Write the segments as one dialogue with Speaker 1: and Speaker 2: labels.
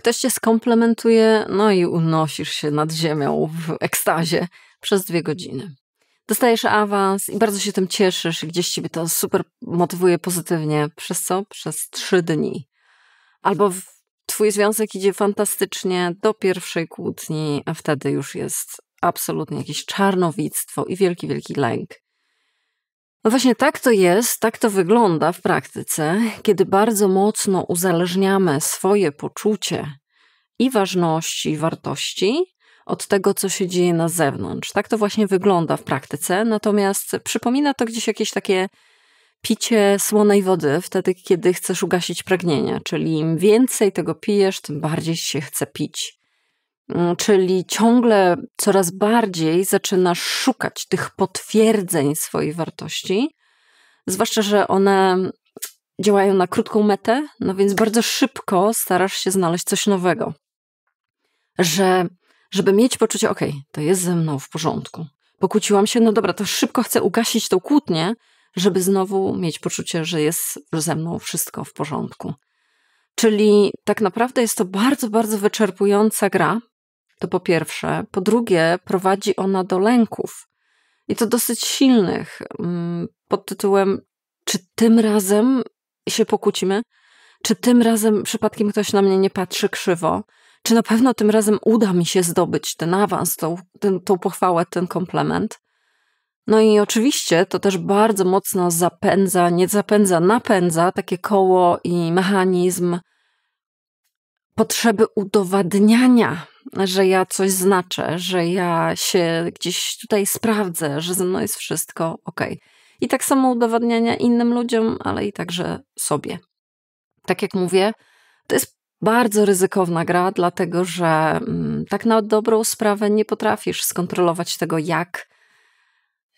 Speaker 1: ktoś cię skomplementuje, no i unosisz się nad ziemią w ekstazie przez 2 godziny. Dostajesz awans i bardzo się tym cieszysz i gdzieś ciebie to super motywuje pozytywnie. Przez co? Przez 3 dni. Albo twój związek idzie fantastycznie do pierwszej kłótni, a wtedy już jest absolutnie jakieś czarnowictwo i wielki, wielki lęk. No właśnie tak to jest, tak to wygląda w praktyce, kiedy bardzo mocno uzależniamy swoje poczucie i ważności, i wartości od tego, co się dzieje na zewnątrz. Tak to właśnie wygląda w praktyce, natomiast przypomina to gdzieś jakieś takie picie słonej wody wtedy, kiedy chcesz ugasić pragnienie, czyli im więcej tego pijesz, tym bardziej się chce pić. Czyli ciągle coraz bardziej zaczynasz szukać tych potwierdzeń swojej wartości, zwłaszcza, że one działają na krótką metę, no więc bardzo szybko starasz się znaleźć coś nowego. Żeby mieć poczucie, okej, to jest ze mną w porządku. Pokłóciłam się, no dobra, to szybko chcę ugasić tą kłótnię, żeby znowu mieć poczucie, że jest ze mną wszystko w porządku. Czyli tak naprawdę jest to bardzo, bardzo wyczerpująca gra. To po pierwsze. Po drugie, prowadzi ona do lęków. I to dosyć silnych. Pod tytułem, czy tym razem się pokłócimy? Czy tym razem przypadkiem ktoś na mnie nie patrzy krzywo? Czy na pewno tym razem uda mi się zdobyć ten awans, tą pochwałę, ten komplement? No i oczywiście to też bardzo mocno napędza takie koło i mechanizm potrzeby udowadniania, że ja coś znaczę, że ja się gdzieś tutaj sprawdzę, że ze mną jest wszystko okej. I tak samo udowadniania innym ludziom, ale i także sobie. Tak jak mówię, to jest bardzo ryzykowna gra, dlatego że tak na dobrą sprawę nie potrafisz skontrolować tego, jak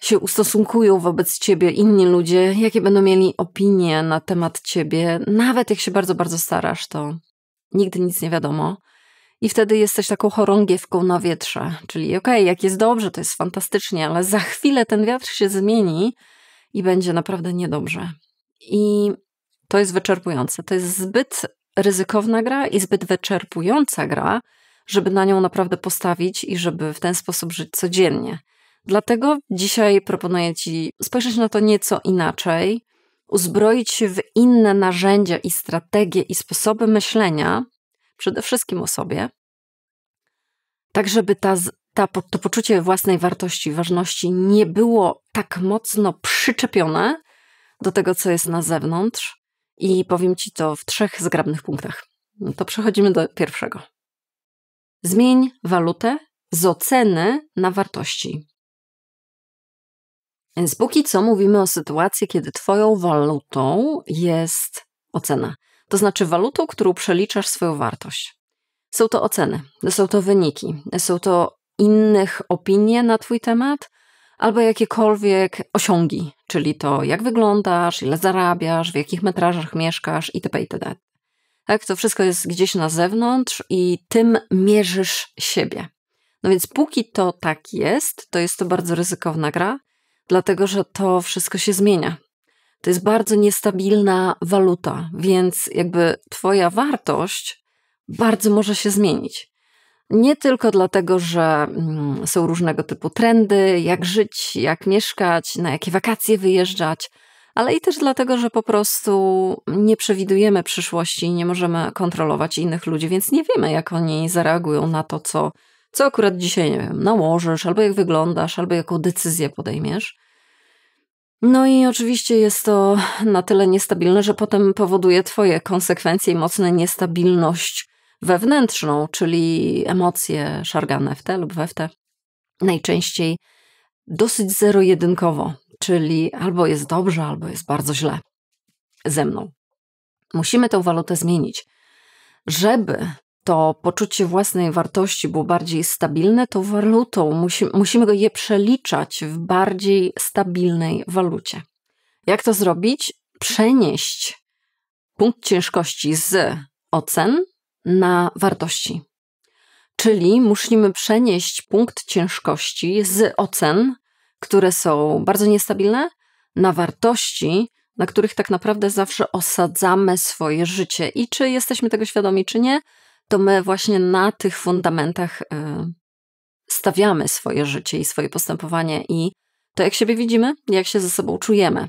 Speaker 1: się ustosunkują wobec ciebie inni ludzie, jakie będą mieli opinie na temat ciebie. Nawet jak się bardzo, bardzo starasz, to nigdy nic nie wiadomo. I wtedy jesteś taką chorągiewką na wietrze. Czyli okej, jak jest dobrze, to jest fantastycznie, ale za chwilę ten wiatr się zmieni i będzie naprawdę niedobrze. I to jest wyczerpujące. To jest zbyt ryzykowna gra i zbyt wyczerpująca gra, żeby na nią naprawdę postawić i żeby w ten sposób żyć codziennie. Dlatego dzisiaj proponuję ci spojrzeć na to nieco inaczej, uzbroić się w inne narzędzia i strategie i sposoby myślenia, przede wszystkim o sobie, tak żeby to poczucie własnej wartości, ważności nie było tak mocno przyczepione do tego, co jest na zewnątrz. I powiem ci to w 3 zgrabnych punktach. To przechodzimy do pierwszego. Zmień walutę z oceny na wartości. Więc póki co mówimy o sytuacji, kiedy twoją walutą jest ocena. To znaczy walutą, którą przeliczasz swoją wartość. Są to oceny, są to wyniki, są to innych opinie na twój temat albo jakiekolwiek osiągi, czyli to jak wyglądasz, ile zarabiasz, w jakich metrażach mieszkasz itp. itd. Tak, to wszystko jest gdzieś na zewnątrz i tym mierzysz siebie. No więc póki to tak jest to bardzo ryzykowna gra, dlatego że to wszystko się zmienia. To jest bardzo niestabilna waluta, więc jakby twoja wartość bardzo może się zmienić. Nie tylko dlatego, że są różnego typu trendy, jak żyć, jak mieszkać, na jakie wakacje wyjeżdżać, ale i też dlatego, że po prostu nie przewidujemy przyszłości i nie możemy kontrolować innych ludzi, więc nie wiemy, jak oni zareagują na to, co akurat dzisiaj, nie wiem, nałożysz, albo jak wyglądasz, albo jaką decyzję podejmiesz. No i oczywiście jest to na tyle niestabilne, że potem powoduje twoje konsekwencje i mocną niestabilność wewnętrzną, czyli emocje szargane w te lub we w te. Najczęściej dosyć zero-jedynkowo, czyli albo jest dobrze, albo jest bardzo źle ze mną. Musimy tę walutę zmienić. Żeby to poczucie własnej wartości było bardziej stabilne, to walutą musimy je przeliczać w bardziej stabilnej walucie. Jak to zrobić? Przenieść punkt ciężkości z ocen na wartości. Czyli musimy przenieść punkt ciężkości z ocen, które są bardzo niestabilne, na wartości, na których tak naprawdę zawsze osadzamy swoje życie. I czy jesteśmy tego świadomi, czy nie, to my właśnie na tych fundamentach stawiamy swoje życie i swoje postępowanie i to, jak siebie widzimy, jak się ze sobą czujemy.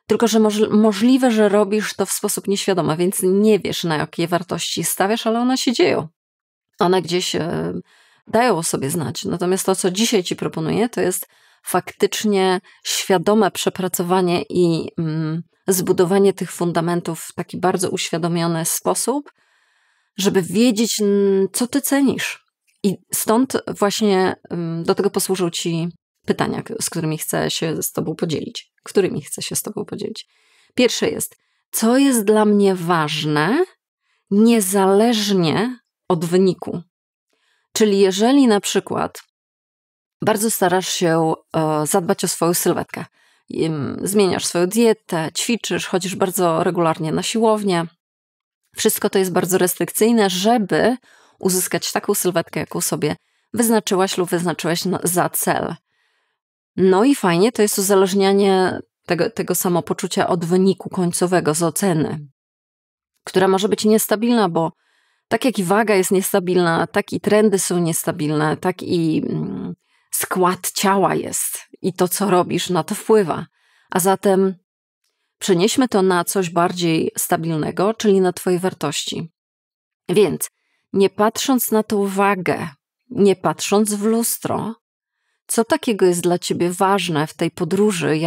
Speaker 1: Tylko że możliwe, że robisz to w sposób nieświadomy, więc nie wiesz, na jakie wartości stawiasz, ale one się dzieją. One gdzieś dają o sobie znać. Natomiast to, co dzisiaj ci proponuję, to jest faktycznie świadome przepracowanie i zbudowanie tych fundamentów w taki bardzo uświadomiony sposób, żeby wiedzieć, co ty cenisz. I stąd właśnie do tego posłużą ci pytania, z którymi chcę się z tobą podzielić. Pierwsze jest, co jest dla mnie ważne, niezależnie od wyniku. Czyli jeżeli na przykład bardzo starasz się zadbać o swoją sylwetkę, zmieniasz swoją dietę, ćwiczysz, chodzisz bardzo regularnie na siłownię, wszystko to jest bardzo restrykcyjne, żeby uzyskać taką sylwetkę, jaką sobie wyznaczyłaś lub wyznaczyłeś za cel. No i fajnie, to jest uzależnianie tego samopoczucia od wyniku końcowego, z oceny, która może być niestabilna, bo tak jak i waga jest niestabilna, tak i trendy są niestabilne, tak i skład ciała jest i to, co robisz, na to wpływa. A zatem przenieśmy to na coś bardziej stabilnego, czyli na twoje wartości. Więc nie patrząc na tą wagę, nie patrząc w lustro, co takiego jest dla ciebie ważne w tej podróży,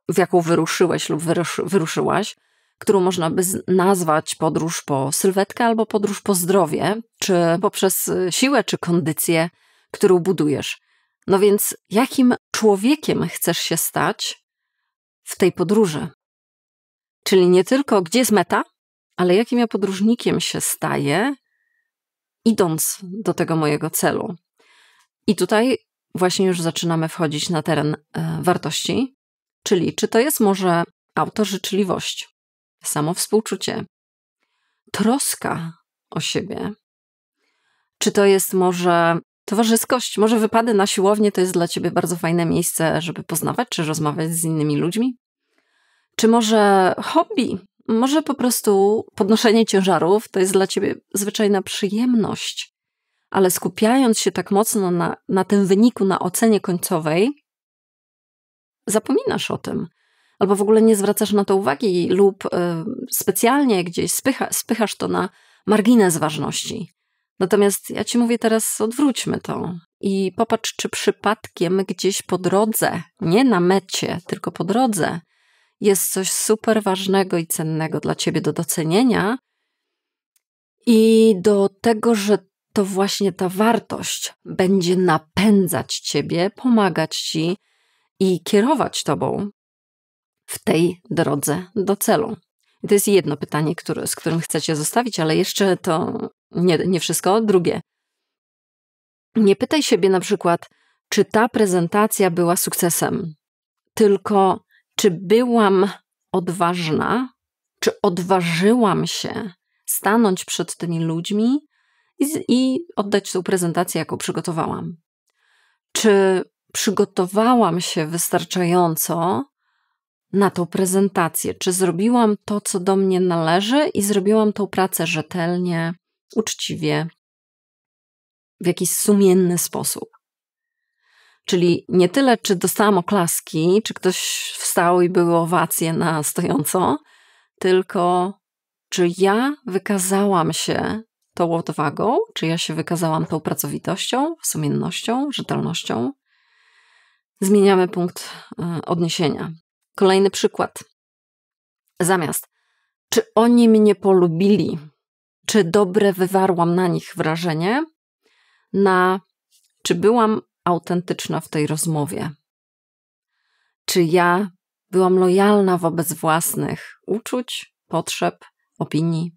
Speaker 1: w jaką wyruszyłeś lub wyruszyłaś, którą można by nazwać podróż po sylwetkę albo podróż po zdrowie, czy poprzez siłę, czy kondycję, którą budujesz. No więc jakim człowiekiem chcesz się stać w tej podróży? Czyli nie tylko gdzie jest meta, ale jakim ja podróżnikiem się staję, idąc do tego mojego celu. I tutaj właśnie już zaczynamy wchodzić na teren wartości, czyli czy to jest może autożyczliwość, samowspółczucie, troska o siebie, czy to jest może towarzyskość, może wypady na siłownię to jest dla ciebie bardzo fajne miejsce, żeby poznawać czy rozmawiać z innymi ludźmi, czy może hobby, może po prostu podnoszenie ciężarów to jest dla ciebie zwyczajna przyjemność, ale skupiając się tak mocno na tym wyniku, na ocenie końcowej, zapominasz o tym. Albo w ogóle nie zwracasz na to uwagi lub specjalnie gdzieś spychasz to na margines ważności. Natomiast ja ci mówię teraz, odwróćmy to i popatrz, czy przypadkiem gdzieś po drodze, nie na mecie, tylko po drodze, jest coś super ważnego i cennego dla ciebie do docenienia i do tego, że to właśnie ta wartość będzie napędzać ciebie, pomagać ci i kierować tobą w tej drodze do celu. I to jest jedno pytanie, z którym chcę cię zostawić, ale jeszcze to nie wszystko. Drugie. Nie pytaj siebie na przykład, czy ta prezentacja była sukcesem, tylko czy byłam odważna, czy odważyłam się stanąć przed tymi ludźmi i oddać tą prezentację, jaką przygotowałam. Czy przygotowałam się wystarczająco na tą prezentację? Czy zrobiłam to, co do mnie należy i zrobiłam tą pracę rzetelnie, uczciwie, w jakiś sumienny sposób? Czyli nie tyle, czy dostałam oklaski, czy ktoś wstał i były owacje na stojąco, tylko czy ja wykazałam się tą odwagą, czy ja się wykazałam tą pracowitością, sumiennością, rzetelnością. Zmieniamy punkt odniesienia. Kolejny przykład. Zamiast, czy oni mnie polubili, czy dobre wywarłam na nich wrażenie, czy byłam autentyczna w tej rozmowie. Czy ja byłam lojalna wobec własnych uczuć, potrzeb, opinii.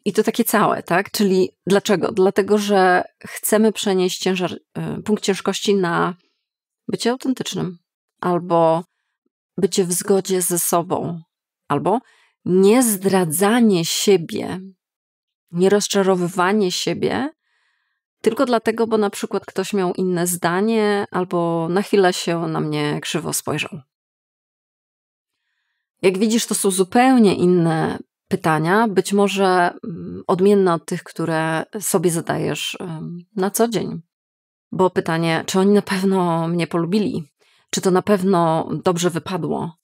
Speaker 1: I to takie całe, tak? Czyli dlaczego? Dlatego, że chcemy przenieść punkt ciężkości na bycie autentycznym, albo bycie w zgodzie ze sobą, albo niezdradzanie siebie, nierozczarowywanie siebie, tylko dlatego, bo na przykład ktoś miał inne zdanie, albo na chwilę się na mnie krzywo spojrzał. Jak widzisz, to są zupełnie inne pytania, być może odmienne od tych, które sobie zadajesz na co dzień. Bo pytanie, czy oni na pewno mnie polubili? Czy to na pewno dobrze wypadło?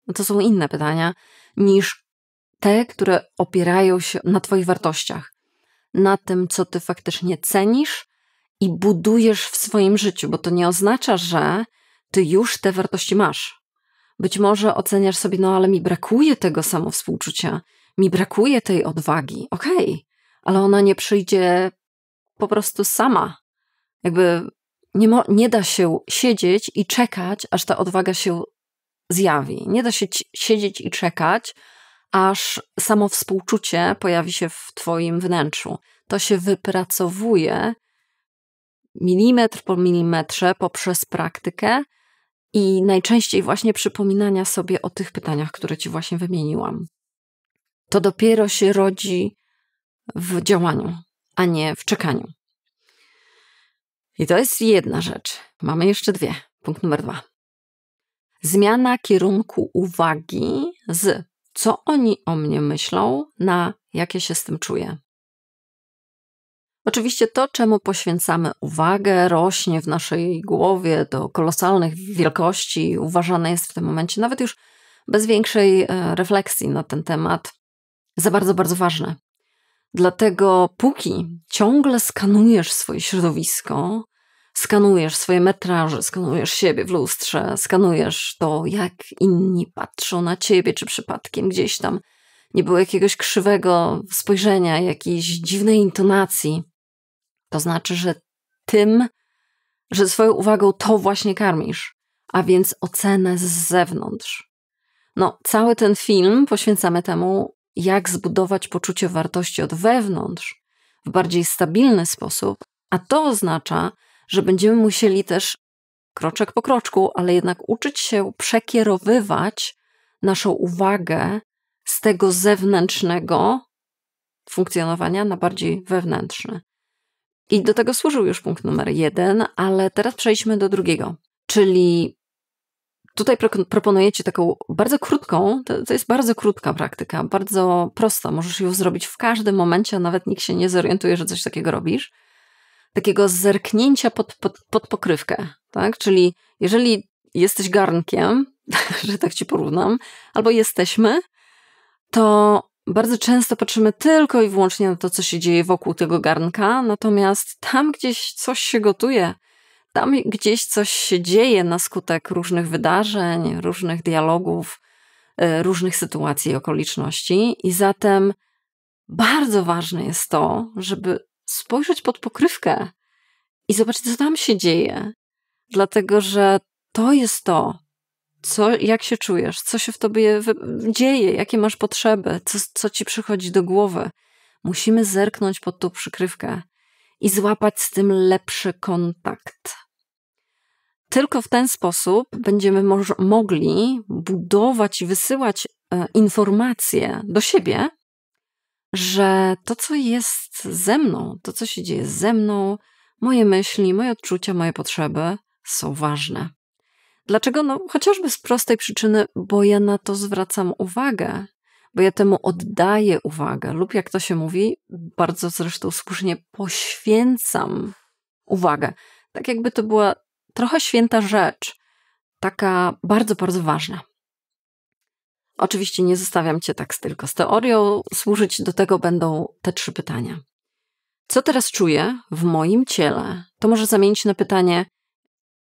Speaker 1: No to są inne pytania niż te, które opierają się na twoich wartościach. Na tym, co ty faktycznie cenisz i budujesz w swoim życiu. Bo to nie oznacza, że ty już te wartości masz. Być może oceniasz sobie, no ale mi brakuje tego samowspółczucia. Mi brakuje tej odwagi. Okej, ale ona nie przyjdzie po prostu sama. Jakby nie da się siedzieć i czekać, aż ta odwaga się zjawi. Nie da się siedzieć i czekać, aż samo współczucie pojawi się w twoim wnętrzu. To się wypracowuje milimetr po milimetrze poprzez praktykę i najczęściej właśnie przypominania sobie o tych pytaniach, które ci właśnie wymieniłam. To dopiero się rodzi w działaniu, a nie w czekaniu. I to jest jedna rzecz. Mamy jeszcze dwie. Punkt numer 2. Zmiana kierunku uwagi z co oni o mnie myślą, na jak ja się z tym czuję. Oczywiście to, czemu poświęcamy uwagę, rośnie w naszej głowie do kolosalnych wielkości, uważane jest w tym momencie, nawet już bez większej refleksji na ten temat, za bardzo, bardzo ważne. Dlatego póki ciągle skanujesz swoje środowisko, skanujesz swoje metraże, skanujesz siebie w lustrze, skanujesz to, jak inni patrzą na ciebie, czy przypadkiem gdzieś tam nie było jakiegoś krzywego spojrzenia, jakiejś dziwnej intonacji, to znaczy, że swoją uwagą to właśnie karmisz, a więc ocenę z zewnątrz. No, cały ten film poświęcamy temu, jak zbudować poczucie wartości od wewnątrz w bardziej stabilny sposób, a to oznacza, że będziemy musieli też kroczek po kroczku, ale jednak uczyć się przekierowywać naszą uwagę z tego zewnętrznego funkcjonowania na bardziej wewnętrzny. I do tego służył już punkt numer 1, ale teraz przejdźmy do drugiego, czyli tutaj proponuję ci taką bardzo krótką, to jest bardzo krótka praktyka, bardzo prosta, możesz ją zrobić w każdym momencie, a nawet nikt się nie zorientuje, że coś takiego robisz. Takiego zerknięcia pod pokrywkę, tak? Czyli jeżeli jesteś garnkiem, że tak ci porównam, albo jesteśmy, to bardzo często patrzymy tylko i wyłącznie na to, co się dzieje wokół tego garnka, natomiast tam gdzieś coś się gotuje, tam gdzieś coś się dzieje na skutek różnych wydarzeń, różnych dialogów, różnych sytuacji i okoliczności i zatem bardzo ważne jest to, żeby spojrzeć pod pokrywkę i zobaczyć, co tam się dzieje. Dlatego, że to jest to, jak się czujesz, co się w tobie dzieje, jakie masz potrzeby, co ci przychodzi do głowy. Musimy zerknąć pod tą przykrywkę i złapać z tym lepszy kontakt. Tylko w ten sposób będziemy mogli budować i wysyłać informacje do siebie, że to, co jest ze mną, to, co się dzieje ze mną, moje myśli, moje odczucia, moje potrzeby są ważne. Dlaczego? No, chociażby z prostej przyczyny, bo ja na to zwracam uwagę, bo ja temu oddaję uwagę lub jak to się mówi, bardzo zresztą słusznie poświęcam uwagę. Tak jakby to była trochę święta rzecz, taka bardzo, bardzo ważna. Oczywiście nie zostawiam cię tak tylko z teorią, służyć do tego będą te 3 pytania. Co teraz czuję w moim ciele? To może zamienić na pytanie,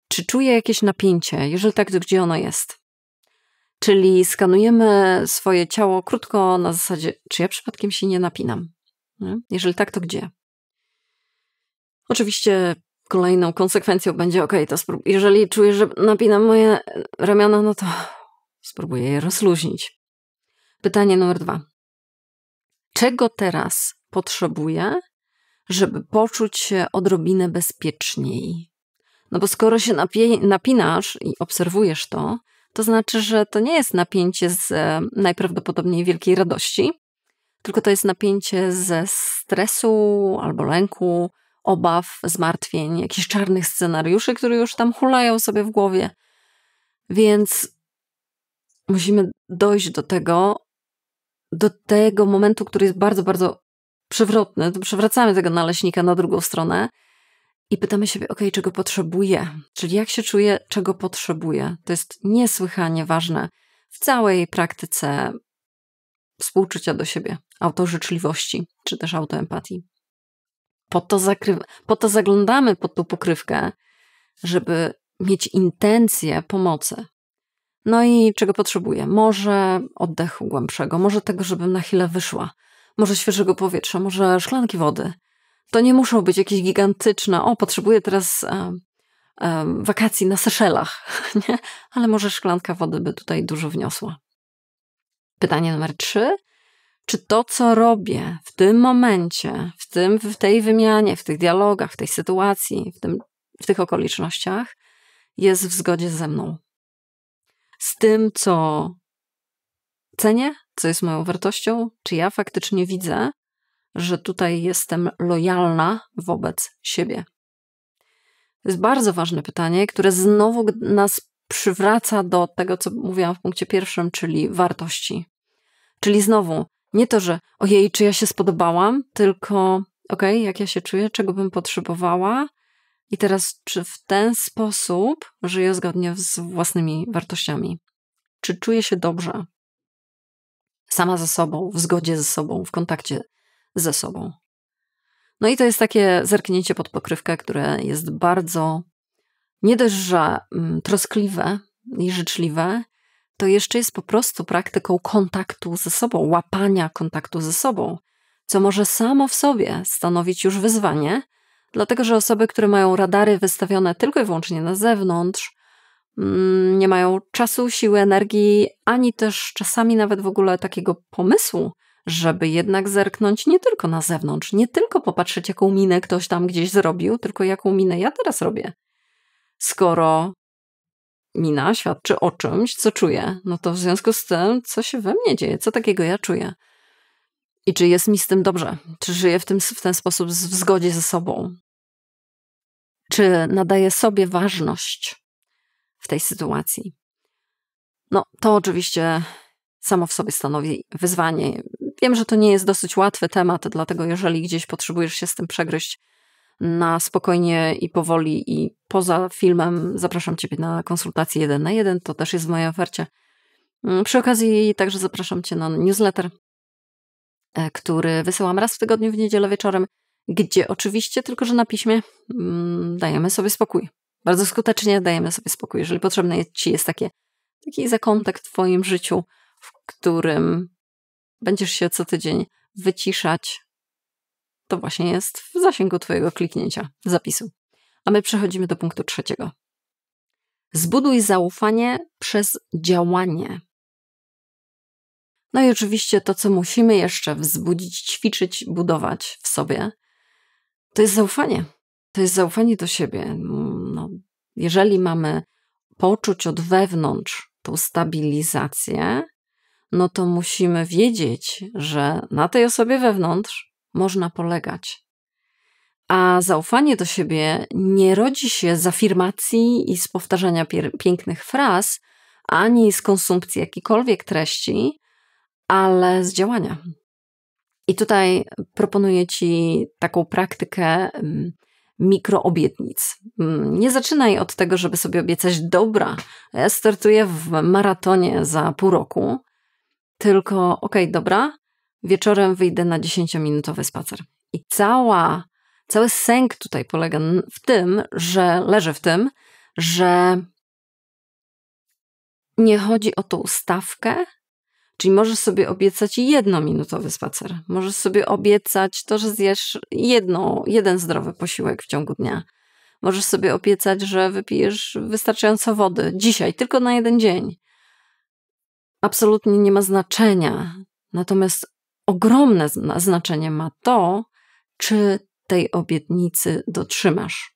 Speaker 1: czy czuję jakieś napięcie? Jeżeli tak, to gdzie ono jest? Czyli skanujemy swoje ciało krótko na zasadzie, czy ja przypadkiem się nie napinam? Jeżeli tak, to gdzie? Oczywiście kolejną konsekwencją będzie, jeżeli czuję, że napinam moje ramiona, no to spróbuję je rozluźnić. Pytanie numer 2. Czego teraz potrzebuję, żeby poczuć się odrobinę bezpieczniej? No bo skoro się napinasz i obserwujesz to znaczy, że to nie jest napięcie z najprawdopodobniej wielkiej radości, tylko to jest napięcie ze stresu albo lęku, obaw, zmartwień, jakichś czarnych scenariuszy, które już tam hulają sobie w głowie. Więc musimy dojść do tego, do tego momentu, który jest bardzo, bardzo przewrotny, to przewracamy tego naleśnika na drugą stronę i pytamy siebie, czego potrzebuję? Czyli jak się czuję, czego potrzebuję? To jest niesłychanie ważne w całej praktyce współczucia do siebie, autożyczliwości, czy też autoempatii. Po to zaglądamy pod tą pokrywkę, żeby mieć intencję pomocy. No i czego potrzebuję? Może oddechu głębszego, może tego, żebym na chwilę wyszła, może świeżego powietrza, może szklanki wody. To nie muszą być jakieś gigantyczne, potrzebuję teraz wakacji na Seszelach, nie? Ale może szklanka wody by tutaj dużo wniosła. Pytanie numer 3. Czy to, co robię w tym momencie, w tej wymianie, w tych dialogach, w tej sytuacji, w tych okolicznościach jest w zgodzie ze mną? Z tym, co cenię, co jest moją wartością? Czy ja faktycznie widzę, że tutaj jestem lojalna wobec siebie? To jest bardzo ważne pytanie, które znowu nas przywraca do tego, co mówiłam w punkcie 1, czyli wartości. Czyli znowu nie to, że ojej, czy ja się spodobałam, tylko jak ja się czuję, czego bym potrzebowała i teraz czy w ten sposób żyję zgodnie z własnymi wartościami. Czy czuję się dobrze sama ze sobą, w zgodzie ze sobą, w kontakcie ze sobą. No i to jest takie zerknięcie pod pokrywkę, które jest bardzo nie dość, że troskliwe i życzliwe, to jeszcze jest po prostu praktyką kontaktu ze sobą, łapania kontaktu ze sobą, co może samo w sobie stanowić już wyzwanie, dlatego że osoby, które mają radary wystawione tylko i wyłącznie na zewnątrz, nie mają czasu, siły, energii, ani też czasami nawet w ogóle takiego pomysłu, żeby jednak zerknąć nie tylko na zewnątrz, nie tylko popatrzeć, jaką minę ktoś tam gdzieś zrobił, tylko jaką minę ja teraz robię. Skoro mina świadczy o czymś, co czuję, no to w związku z tym, co się we mnie dzieje, co takiego ja czuję. I czy jest mi z tym dobrze? Czy żyję w ten sposób w zgodzie ze sobą? Czy nadaję sobie ważność w tej sytuacji? No, to oczywiście samo w sobie stanowi wyzwanie. Wiem, że to nie jest dosyć łatwy temat, dlatego jeżeli gdzieś potrzebujesz się z tym przegryźć na spokojnie i powoli i poza filmem, zapraszam Ciebie na konsultację 1 na 1, to też jest w mojej ofercie. Przy okazji także zapraszam Cię na newsletter, który wysyłam raz w tygodniu w niedzielę wieczorem, gdzie oczywiście tylko, że na piśmie dajemy sobie spokój. Bardzo skutecznie dajemy sobie spokój. Jeżeli potrzebny Ci jest taki zakątek w Twoim życiu, w którym będziesz się co tydzień wyciszać, to właśnie jest w zasięgu Twojego kliknięcia, zapisu. A my przechodzimy do punktu 3. Zbuduj zaufanie przez działanie. No i oczywiście to, co musimy jeszcze wzbudzić, ćwiczyć, budować w sobie, to jest zaufanie. To jest zaufanie do siebie. No, jeżeli mamy poczuć od wewnątrz tą stabilizację, no to musimy wiedzieć, że na tej osobie wewnątrz można polegać. A zaufanie do siebie nie rodzi się z afirmacji i z powtarzania pięknych fraz, ani z konsumpcji jakichkolwiek treści, ale z działania. I tutaj proponuję Ci taką praktykę mikroobietnic. Nie zaczynaj od tego, żeby sobie obiecać, dobra, ja startuję w maratonie za pół roku, tylko dobra, wieczorem wyjdę na 10-minutowy spacer. I cały sęk tutaj polega leży w tym, że nie chodzi o tą stawkę, czyli możesz sobie obiecać 1-minutowy spacer. Możesz sobie obiecać to, że zjesz jeden zdrowy posiłek w ciągu dnia. Możesz sobie obiecać, że wypijesz wystarczająco wody dzisiaj, tylko na 1 dzień. Absolutnie nie ma znaczenia. Natomiast ogromne znaczenie ma to, czy tej obietnicy dotrzymasz.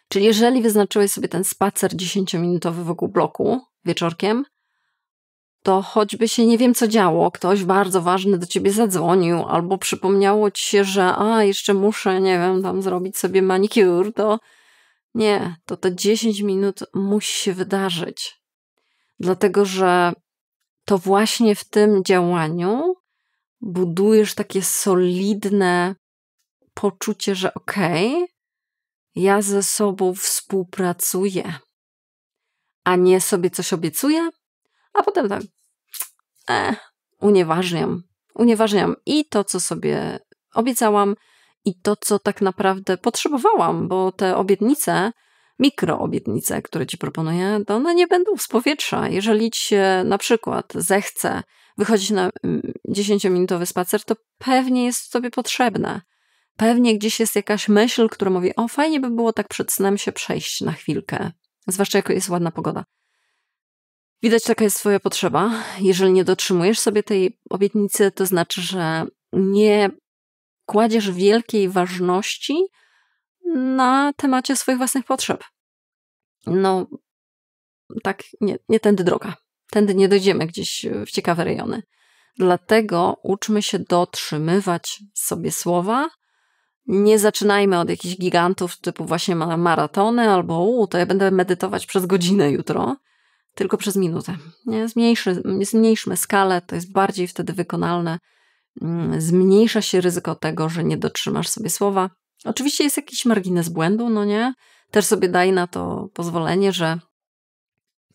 Speaker 1: Czyli jeżeli wyznaczyłeś sobie ten spacer 10-minutowy wokół bloku wieczorkiem, to choćby się nie wiem co działo, ktoś bardzo ważny do ciebie zadzwonił, albo przypomniało ci się, że jeszcze muszę, nie wiem, tam zrobić sobie manicure, to nie, to te 10 minut musi się wydarzyć. Dlatego, że to właśnie w tym działaniu budujesz takie solidne poczucie, że okej, ja ze sobą współpracuję, a nie sobie coś obiecuję, a potem tak unieważniam i to, co sobie obiecałam, i to, co tak naprawdę potrzebowałam, bo te obietnice, mikroobietnice, które ci proponuję, to one nie będą z powietrza. Jeżeli ci się na przykład zechce wychodzić na 10-minutowy spacer, to pewnie jest sobie potrzebne. Pewnie gdzieś jest jakaś myśl, która mówi, o fajnie by było tak przed snem się przejść na chwilkę, zwłaszcza jak jest ładna pogoda. Widać, taka jest twoja potrzeba. Jeżeli nie dotrzymujesz sobie tej obietnicy, to znaczy, że nie kładziesz wielkiej ważności na temacie swoich własnych potrzeb. No, tak, nie tędy droga. Tędy nie dojdziemy gdzieś w ciekawe rejony. Dlatego uczmy się dotrzymywać sobie słowa. Nie zaczynajmy od jakichś gigantów typu właśnie maratony albo to ja będę medytować przez godzinę jutro, tylko przez minutę. Nie? Zmniejszmy skalę, to jest bardziej wtedy wykonalne. Zmniejsza się ryzyko tego, że nie dotrzymasz sobie słowa. Oczywiście jest jakiś margines błędu, no nie? Też sobie daj na to pozwolenie, że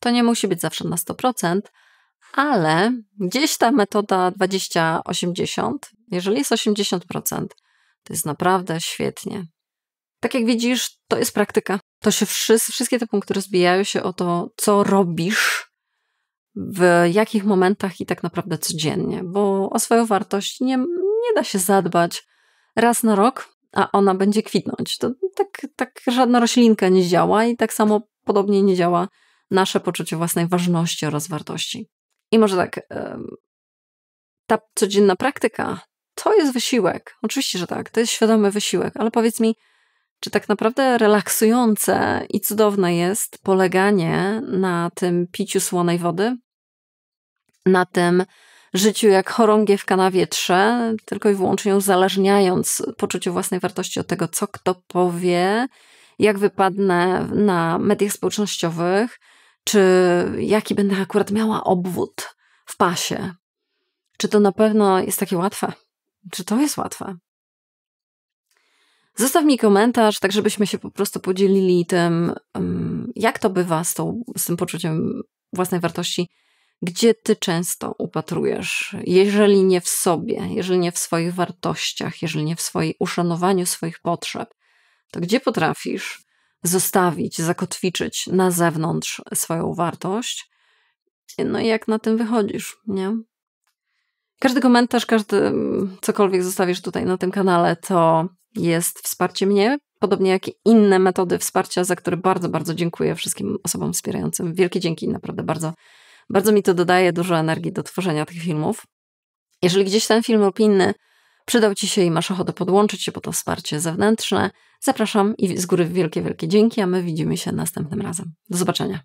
Speaker 1: to nie musi być zawsze na 100%, ale gdzieś ta metoda 20-80, jeżeli jest 80%, to jest naprawdę świetnie. Tak jak widzisz, to jest praktyka. To się wszystkie te punkty rozbijają się o to, co robisz, w jakich momentach i tak naprawdę codziennie, bo o swoją wartość nie da się zadbać raz na rok, a ona będzie kwitnąć. To tak żadna roślinka nie działa i tak samo podobnie nie działa nasze poczucie własnej ważności oraz wartości. I może tak, ta codzienna praktyka to jest wysiłek. Oczywiście, że tak, to jest świadomy wysiłek, ale powiedz mi, czy tak naprawdę relaksujące i cudowne jest poleganie na tym piciu słonej wody, na tym życiu jak chorągiew na wietrze, tylko i wyłącznie uzależniając poczucie własnej wartości od tego, co kto powie, jak wypadnę na mediach społecznościowych, czy jaki będę akurat miała obwód w pasie. Czy to na pewno jest takie łatwe? Czy to jest łatwe? Zostaw mi komentarz, tak żebyśmy się po prostu podzielili tym, jak to bywa z tym poczuciem własnej wartości, gdzie ty często upatrujesz, jeżeli nie w sobie, jeżeli nie w swoich wartościach, jeżeli nie w swoim uszanowaniu swoich potrzeb, to gdzie potrafisz zostawić, zakotwiczyć na zewnątrz swoją wartość, no i jak na tym wychodzisz, nie? Każdy komentarz, każdy cokolwiek zostawisz tutaj na tym kanale, to jest wsparcie mnie, podobnie jak i inne metody wsparcia, za które bardzo, bardzo dziękuję wszystkim osobom wspierającym. Wielkie dzięki, naprawdę bardzo, bardzo mi to dodaje dużo energii do tworzenia tych filmów. Jeżeli gdzieś ten film lub inny przydał ci się i masz ochotę podłączyć się po to wsparcie zewnętrzne, zapraszam i z góry wielkie, wielkie dzięki, a my widzimy się następnym razem. Do zobaczenia.